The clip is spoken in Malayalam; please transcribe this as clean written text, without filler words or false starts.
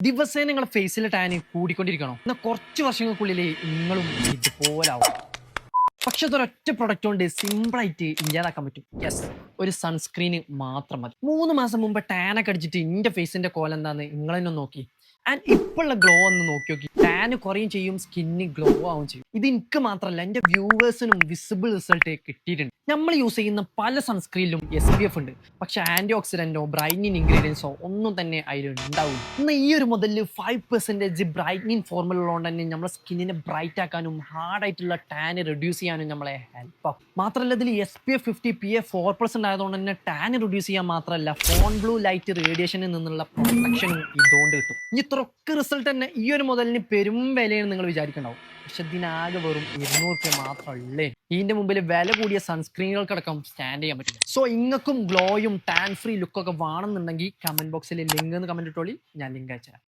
ദിവസേന നിങ്ങളുടെ ഫേസിലെ ടാന് കൂടിക്കൊണ്ടിരിക്കണോ? എന്നാൽ കുറച്ച് വർഷങ്ങൾക്കുള്ളിൽ നിങ്ങളും ഇതുപോലാവും. പക്ഷെ അതൊരൊറ്റ പ്രൊഡക്റ്റ് കൊണ്ട് സിമ്പിളായിട്ട് ഇല്ലാതാക്കാൻ പറ്റും. യെസ്, ഒരു സൺസ്ക്രീന് മാത്രം മതി. 3 മാസം മുമ്പ് ടാനൊക്കെ അടിച്ചിട്ട് ഇന്റെ ഫേസിന്റെ കോലം എന്താന്ന് നിങ്ങളെന്നെ നോക്കി. ആൻഡ് ഇപ്പോഴുള്ള ഗ്ലോ ഒന്ന് നോക്കി നോക്കി. ടാന് കുറയും ചെയ്യും, സ്കിന്ന് ഗ്ലോ ആവും ചെയ്യും. ഇത് എനിക്ക് മാത്രമല്ല, എന്റെ വ്യൂവേഴ്സിനും വിസിബിൾ റിസൾട്ട് കിട്ടിയിട്ടുണ്ട്. നമ്മൾ യൂസ് ചെയ്യുന്ന പല സൺസ്ക്രീനിലും SPF ഉണ്ട്, പക്ഷെ ആന്റി ഓക്സിഡന്റോ ബ്രൈറ്റനിങ് ഇൻഗ്രീഡിയൻസോ ഒന്നും തന്നെ അതിൽ ഉണ്ടാവില്ല. എന്നാൽ ഈ ഒരു മുതലിൽ 5% ബ്രൈറ്റനിങ് ഫോർമുല ഉള്ളതുകൊണ്ട് തന്നെ നമ്മുടെ സ്കിന്നിനെ ബ്രൈറ്റ് ആക്കാനും ഹാർഡായിട്ടുള്ള ടാന് റെഡ്യൂസ് ചെയ്യാനും നമ്മളെ ഹെൽപ്പ് ആക്കും. മാത്രമല്ല ഇതിൽ SPF 50 PA 4% ആയതുകൊണ്ട് തന്നെ ടാന് റെഡ്യൂസ് ചെയ്യാൻ മാത്രമല്ല, ഫോൺ ബ്ലൂ ലൈറ്റ് റേഡിയേഷനിൽ നിന്നുള്ള പ്രൊട്ടക്ഷനും ഇതുകൊണ്ട് കിട്ടും. ഇനി ഇത്രയൊക്കെ റിസൾട്ട് തന്നെ ഈ ഒരു മുതലിന് പെരും വിലയെന്ന് നിങ്ങൾ വിചാരിക്കണ്ടാവും. പക്ഷെ ഇതിനാകെ വെറും 200 രൂപ മാത്രമല്ലേ. ഇതിന്റെ മുമ്പിൽ വില കൂടിയ സൺസ്ക്രീനുകൾക്കടക്കം സ്റ്റാൻഡ് ചെയ്യാൻ പറ്റില്ല. സോ ഇങ്ങക്കും ഗ്ലോയും ടാൻ ഫ്രീ ലുക്കൊക്കെ വേണമെന്നുണ്ടെങ്കിൽ കമന്റ് ബോക്സിൽ ലിങ്ക് എന്ന് കമന്റ് ഇട്ടോളി, ഞാൻ ലിങ്ക് അയച്ചുതരാം.